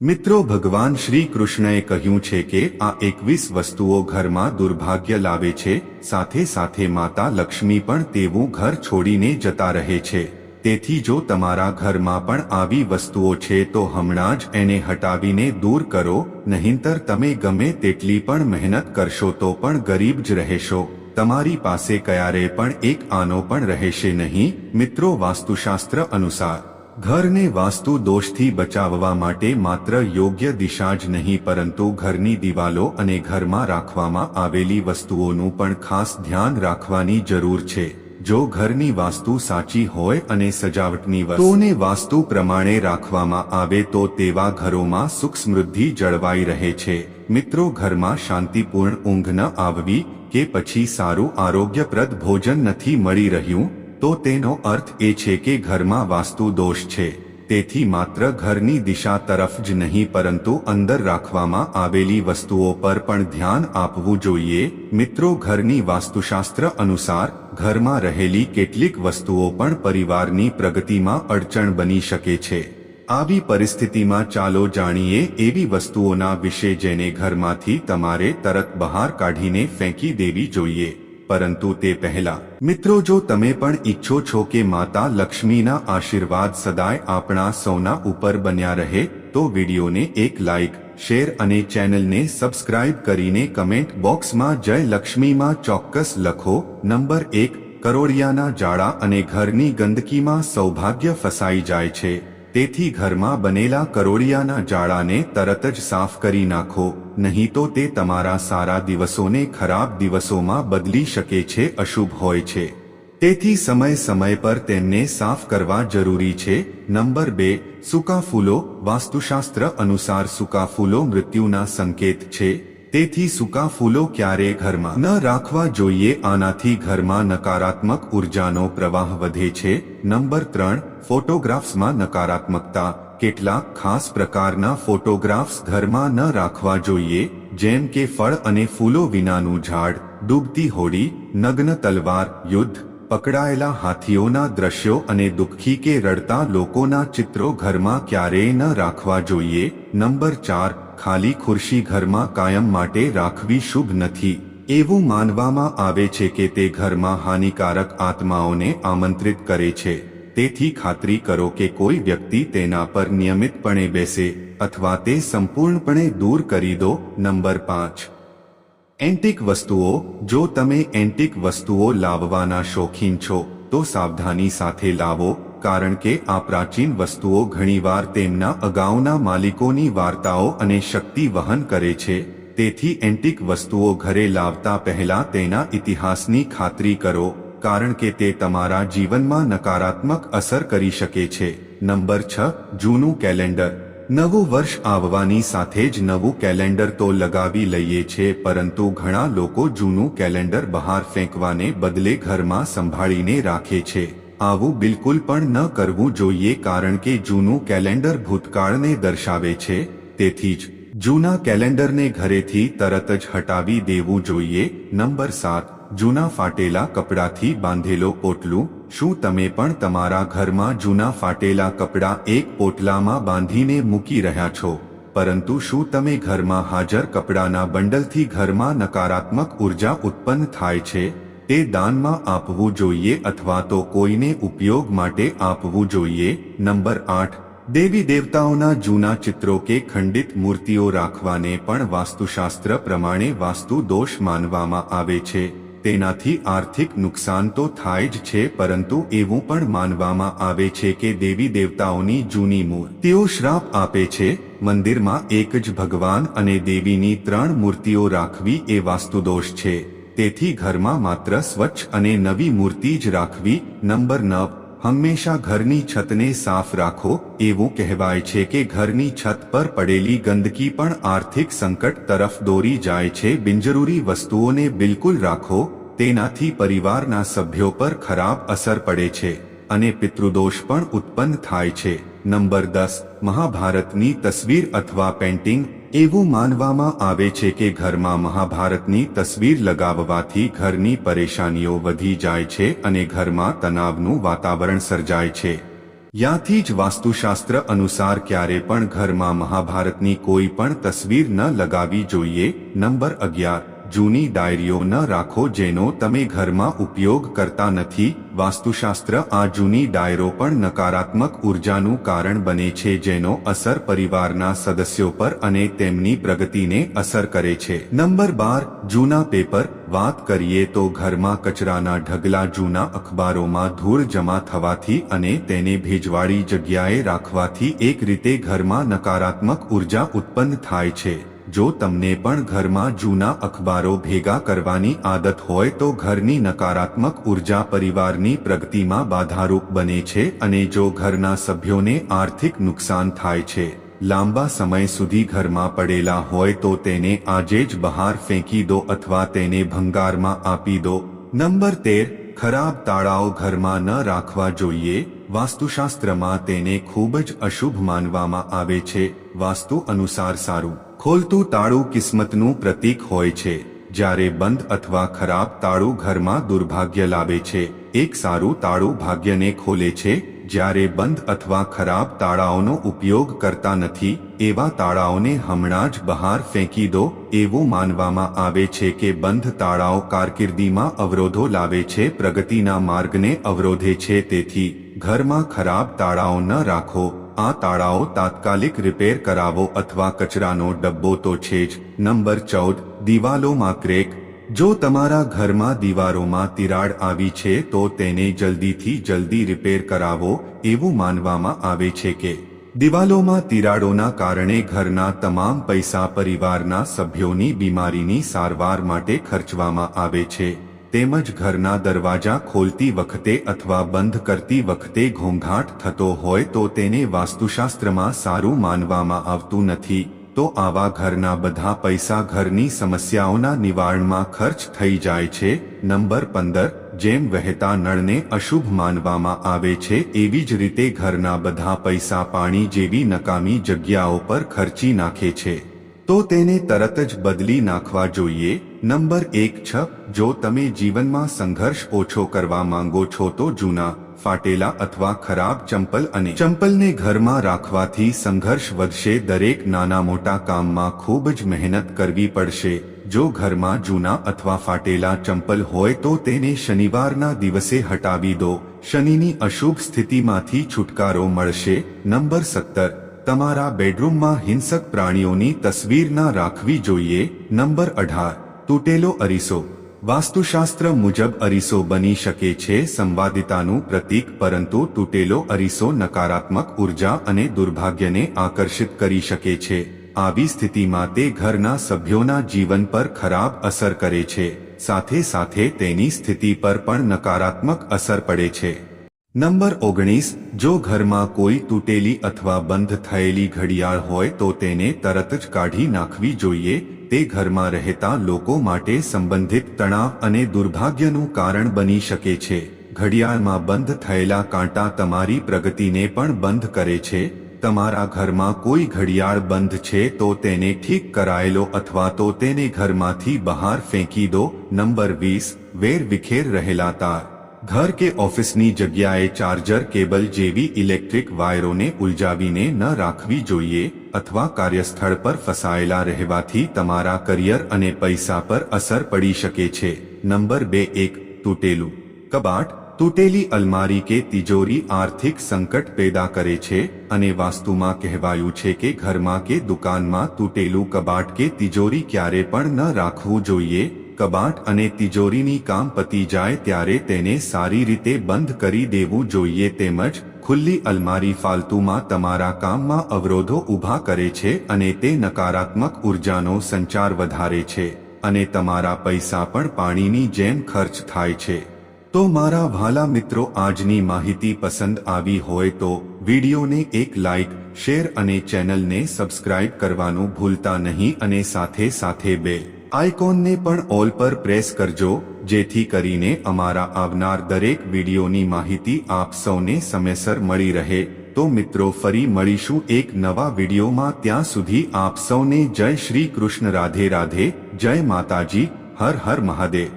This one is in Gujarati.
મિત્રો, ભગવાન શ્રી કૃષ્ણએ કહ્યું છે કે આ 21 વસ્તુઓ ઘરમાં દુર્ભાગ્ય લાવે છે, સાથે સાથે માતા લક્ષ્મી પણ તેવું ઘર છોડીને જતા રહે છે। તેથી જો તમારા ઘરમાં પણ આવી વસ્તુઓ છે તો હમણાં જ એને હટાવીને દૂર કરો, નહીંતર તમે ગમે તેટલી પણ મહેનત કરશો તો પણ ગરીબ જ રહેશો। તમારી પાસે ક્યારેય પણ એક આનો પણ રહેશે નહીં। મિત્રો, વાસ્તુશાસ્ત્ર અનુસાર ઘરને વાસ્તુ દોષથી બચાવવા માટે માત્ર યોગ્ય દિશા જ નહીં પરંતુ ઘરની દિવાલો અને ઘરમાં રાખવામાં આવેલી વસ્તુઓનું પણ ખાસ ધ્યાન રાખવાની જરૂર છે। જો ઘરની વાસ્તુ સાચી હોય અને સજાવટની વસ્તુઓને વાસ્તુ પ્રમાણે રાખવામાં આવે તો તેવા ઘરોમાં સુખ સમૃદ્ધિ જળવાઈ રહે છે। મિત્રો, ઘરમાં શાંતિપૂર્ણ ઊંઘ ન આવવી કે પછી સારું આરોગ્યપ્રદ ભોજન નથી મળી રહ્યું તો તેનો અર્થ એ છે કે ઘરમાં વાસ્તુ દોષ છે। તેથી માત્ર ઘરની દિશા તરફ જ નહીં પરંતુ અંદર રાખવામાં આવેલી વસ્તુઓ પર પણ ધ્યાન આપવું જોઈએ। મિત્રો, ઘરની વાસ્તુશાસ્ત્ર અનુસાર ઘરમાં રહેલી કેટલીક વસ્તુઓ પણ પરિવારની પ્રગતિમાં અડચણ બની શકે છે। આવી પરિસ્થિતિમાં ચાલો જાણીએ એવી વસ્તુઓના વિશે જેને ઘરમાંથી તમારે તરત બહાર કાઢીને ફેંકી દેવી જોઈએ। પરંતુ તે પહેલા મિત્રો, જો તમે પણ ઈચ્છો છો કે માતા લક્ષ્મીના આશીર્વાદ સદાય આપણા સૌના ઉપર બન્યા રહે તો વિડીયોને એક લાઇક, શેર અને ચેનલને સબસ્ક્રાઇબ કરીને કમેન્ટ બોક્સમાં જય લક્ષ્મીમાં ચોક્કસ લખો। નંબર 1, કરોળિયાના જાળા અને ઘરની ગંદકીમાં સૌભાગ્ય ફસાઈ જાય છે। તેથી ઘરમાં બનેલા કરોળિયાના જાળાને તરત જ સાફ કરી નાખો, નહીં તો તે તમારા સારા દિવસોને ખરાબ દિવસોમાં બદલી શકે છે, અશુભ હોય છે। તેથી સમય સમય પર તેમને સાફ કરવા જરૂરી છે। નંબર 2, સૂકા ફૂલો। વાસ્તુશાસ્ત્ર અનુસાર સૂકા ફૂલો મૃત્યુના સંકેત છે। તેથી સૂકા ફૂલો ક્યારેય ઘરમાં ન રાખવા જોઈએ, આનાથી ઘરમાં નકારાત્મક ઉર્જાનો પ્રવાહ વધે છે। નંબર 3, ફોટોગ્રાફ્સમાં નકારાત્મકતા। કેટલાક ખાસ પ્રકારના ફોટોગ્રાફ્સ ઘરમાં ન રાખવા જોઈએ, જેમ કે ફળ અને ફૂલો વિનાનું ઝાડ, ડૂબતી હોડી, નગ્ન તલવાર, યુદ્ધ, પકડાયેલા હાથીઓના દ્રશ્યો અને દુઃખી કે રડતા લોકોના ચિત્રો ઘરમાં ક્યારેય ન રાખવા જોઈએ। નંબર 4, ખાલી ખુરશી ઘરમાં કાયમ માટે રાખવી શુભ નથી। એવું માનવામાં આવે છે કે તે ઘરમાં હાનિકારક આત્માઓને આમંત્રિત કરે છે। તેથી ખાતરી કરો કે કોઈ વ્યક્તિ તેના પર નિયમિતપણે બેસે અથવા તે સંપૂર્ણપણે દૂર કરી દો। નંબર 5, એન્ટિક વસ્તુઓ। જો તમે એન્ટિક વસ્તુઓ લાવવાના શોખીન છો તો સાવધાની સાથે લાવો, કારણ કે આ પ્રાચીન વસ્તુઓ ઘણીવાર તેમના અગાઉના માલિકોની વાર્તાઓ અને શક્તિ વહન કરે છે। તેથી એન્ટિક વસ્તુઓ ઘરે લાવતા પહેલા તેના ઇતિહાસની ખાતરી કરો, કારણ કે તે તમારા જીવનમાં નકારાત્મક અસર કરી શકે છે। નંબર 6, જૂનું કેલેન્ડર। નવું વર્ષ આવવાની સાથે જ નવું કેલેન્ડર તો લગાવી લઈએ છે, પરંતુ ઘણા લોકો જૂનું કેલેન્ડર બહાર ફેંકવાને બદલે ઘરમાં સંભાળીને રાખે છે। આવું બિલકુલ પણ ન કરવું જોઈએ, કારણ કે જૂનું કેલેન્ડર ભૂતકાળને દર્શાવે છે। તેથી જ જૂના કેલેન્ડરને ઘરેથી તરત જ હટાવી દેવું જોઈએ। નંબર 7, જૂના ફાટેલા કપડાથી બાંધેલો પોટલું। શું તમે પણ તમારા ઘરમાં જૂના ફાટેલા કપડાં એક પોટલામાં બાંધીને મૂકી રહ્યા છો? પરંતુ શું તમે ઘરમાં હાજર કપડાના બંડલથી ઘરમાં નકારાત્મક ઉર્જા ઉત્પન્ન થાય છે તે દાનમાં આપવું જોઈએ અથવા તો કોઈને ઉપયોગ માટે આપવું જોઈએ? નંબર 8, દેવી દેવતાઓના જૂના ચિત્રો કે ખંડિત મૂર્તિઓ રાખવાને પણ વાસ્તુશાસ્ત્ર પ્રમાણે વાસ્તુ દોષ માનવામાં આવે છે। તેનાથી આર્થિક નુકસાન તો થાય જ છે, પરંતુ એવું પણ માનવામાં આવે છે કે દેવી દેવતાઓની જૂની મૂર્તિઓ શ્રાપ આપે છે। મંદિરમાં એક જ ભગવાન અને દેવીની 3 મૂર્તિઓ રાખવી એ વાસ્તુદોષ છે। તેથી ઘરમાં માત્ર સ્વચ્છ અને નવી મૂર્તિ જ રાખવી। નંબર 9, હંમેશા ઘરની છતને સાફ રાખો। એવું કહેવાય છે કે ઘરની છત પર પડેલી ગંદકી પણ આર્થિક સંકટ તરફ દોરી જાય છે। બિનજરૂરી વસ્તુઓને બિલકુલ રાખો, તેનાથી પરિવારના સભ્યો પર ખરાબ અસર પડે છે અને પિતૃદોષ પણ ઉત્પન્ન થાય છે। નંબર 10, મહાભારતની તસવીર અથવા પેઇન્ટિંગ। એવું માનવામાં આવે છે કે ઘરમાં મહાભારતની તસવીર લગાવવાથી ઘરની પરેશાનીઓ વધી જાય છે અને ઘરમાં તણાવનું વાતાવરણ સર્જાય છે। याથી જ વાસ્તુશાસ્ત્ર અનુસાર ક્યારે પણ ઘરમાં મહાભારતની કોઈ પણ તસવીર ન લગાવવી જોઈએ। નંબર 11 જૂની ડાયરીઓ ન રાખો જેનો તમે ઘરમાં ઉપયોગ કરતા નથી। વાસ્તુશાસ્ત્ર આ જૂની ડાયરો પણ નકારાત્મક ઉર્જાનું કારણ બને છે જેનો અસર પરિવારના સદસ્યો પર અને તેમની પ્રગતિને અસર કરે છે। નંબર 12 જૂના પેપર વાત કરીએ તો ઘરમાં કચરાના ઢગલા જૂના અખબારોમાં ધૂળ જમા થવાથી અને તેને ભેજવાળી જગ્યાએ રાખવાથી એક રીતે ઘરમાં નકારાત્મક ઉર્જા ઉત્પન્ન થાય છે। જો તમને પણ ઘરમાં જૂના અખબારો ભેગા કરવાની આદત હોય તો ઘરની નકારાત્મક ઉર્જા પરિવારની પ્રગતિમાં બાધારૂપ બને છે અને જો ઘરના સભ્યોને આર્થિક નુકસાન થાય છે, લાંબા સમય સુધી ઘરમાં પડેલા હોય તો તેને આજે જ બહાર ફેંકી દો અથવા તેને ભંગારમાં આપી દો। નંબર 13 ખરાબ તાળાઓ ઘરમાં ન રાખવા જોઈએ। વાસ્તુશાસ્ત્રમાં તેને ખૂબ જ અશુભ માનવામાં આવે છે। વાસ્તુ અનુસાર સારું ખોલતું તાળું કિસ્મતનું પ્રતીક હોય છે, જ્યારે બંધ અથવા ખરાબ તાળું ઘરમાં દુર્ભાગ્ય લાવે છે। એક સારું તાળું ભાગ્યને ખોલે છે, જ્યારે બંધ અથવા ખરાબ તાળાઓનો ઉપયોગ કરતા નથી એવા તાળાઓને હમણાં જ બહાર ફેંકી દો। એવું માનવામાં આવે છે કે બંધ તાળાઓ કારકિર્દીમાં અવરોધો લાવે છે, પ્રગતિના માર્ગને અવરોધે છે, તેથી ઘરમાં ખરાબ તાળાઓ ન રાખો। આ તાળાઓ તાત્કાલિક રિપેર કરાવો અથવા કચરાનો ડબ્બો તો છે જ। નંબર 14 દિવાલોમાં ક્રેક જો તમારા ઘરમાં દિવારોમાં તિરાડ આવી છે તો તેને જલ્દીથી જલ્દી રિપેર કરાવો। એવું માનવામાં આવે છે કે દિવાલોમાં તિરાડોના કારણે ઘરના તમામ પૈસા પરિવારના સભ્યોની બીમારીની સારવાર માટે ખર્ચવામાં આવે છે, તેમજ ઘરના દરવાજા ખોલતી વખતે અથવા બંધ કરતી વખતે ઘોંઘાટ થતો હોય તો તેને વાસ્તુશાસ્ત્રમાં સારું માનવામાં આવતું નથી। તો આવા ઘરના બધા પૈસા ઘરની સમસ્યાઓના નિવારણમાં ખર્ચ થઈ જાય છે। નંબર 15 જેમ વહેતા નળને અશુભ માનવામાં આવે છે એવી જ રીતે ઘરના બધા પૈસા પાણી જેવી નકામી જગ્યાઓ પર ખર્ચી નાખે છે તો તેને તરત જ બદલી નાખવા જોઈએ। નંબર 1 જો તમે જીવનમાં સંઘર્ષ ઓછો કરવા માંગો છો તો જૂના, ફાટેલા અથવા ખરાબ ચંપલને ઘરમાં રાખવાથી સંઘર્ષ વધશે। દરેક નાના મોટા કામમાં ખૂબ જ મહેનત કરવી પડશે। જો ઘરમાં જૂના અથવા ફાટેલા ચંપલ હોય તો તેને શનિવારના દિવસે હટાવી દો। શનિની અશુભ સ્થિતિમાંથી છુટકારો મળશે। નંબર 17 તમારા બેડરૂમમાં હિંસક પ્રાણીઓની તસવીર ન રાખવી જોઈએ। નંબર 18 તૂટેલો અરીસો વાસ્તુશાસ્ત્ર મુજબ અરીસો બની શકે છે સંવાદિતાનું પ્રતીક, પરંતુ તૂટેલો અરીસો નકારાત્મક ઉર્જા અને દુર્ભાગ્યને આકર્ષિત કરી શકે છે। આવી સ્થિતિમાં તે ઘરના સભ્યોના જીવન પર ખરાબ અસર કરે છે, સાથે સાથે તેની સ્થિતિ પર પણ નકારાત્મક અસર પડે છે। નંબર 19 જો ઘરમાં કોઈ તૂટેલી અથવા બંધ થયેલી ઘડિયાળ હોય તો તેને તરત જ કાઢી નાખવી જોઈએ। તે ઘરમાં રહેતા લોકો માટે સંબંધિત તણાવ અને દુર્ભાગ્યનું કારણ બની શકે છે। ઘડિયાળમાં બંધ થયેલા કાંટા તમારી પ્રગતિને પણ બંધ કરે છે। તમારા ઘરમાં કોઈ ઘડિયાળ બંધ છે તો તેને ઠીક કરાયેલો અથવા તો તેને ઘરમાંથી બહાર ફેંકી દો। નંબર 20 વેરવિખેર રહેલા તાર ઘર કે ઓફિસની જગ્યાએ ચાર્જર કેબલ જેવી ઇલેક્ટ્રિક વાયરોને ઉલઝાવીને ન રાખવી જોઈએ અથવા કાર્યસ્થળ પર ફસાયેલા રહેવાથી તમારા કરિયર અને પૈસા પર અસર પડી શકે છે। નંબર 2 તૂટેલું કબાટ તૂટેલી અલમારી કે તિજોરી આર્થિક સંકટ પેદા કરે છે અને વાસ્તુમાં કહેવાયું છે કે ઘરમાં કે દુકાનમાં તૂટેલું કબાટ કે તિજોરી ક્યારે પણ ન રાખવું જોઈએ। કબાટ અને તિજોરીની કામ પતી જાય ત્યારે તેને સારી રીતે બંધ કરી દેવું જોઈએ। તેમજ ખુલ્લી અલમારી ફાલતુમાં તમારા કામમાં અવરોધો ઊભા કરે છે અને તે નકારાત્મક ઉર્જાનો સંચાર વધારે છે અને તમારા પૈસા પણ પાણીની જેમ ખર્ચ થાય છે। તો મારા વહાલા મિત્રો, આજની માહિતી પસંદ આવી હોય તો વિડીયોને એક લાઇક, શેર અને ચેનલને સબસ્ક્રાઇબ કરવાનું ભૂલતા નહીં અને સાથે સાથે બેલ આઇકોનને પણ ઓલ પર પ્રેસ કરજો, જેથી કરીને અમારા આવનાર દરેક વિડીયોની માહિતી આપ સૌને સમયસર મળી રહે। તો મિત્રો, ફરી મળીશું એક નવા વિડીયોમાં। ત્યાં સુધી આપ સૌને જય શ્રી કૃષ્ણ, રાધે રાધે, જય માતાજી, હર હર મહાદેવ।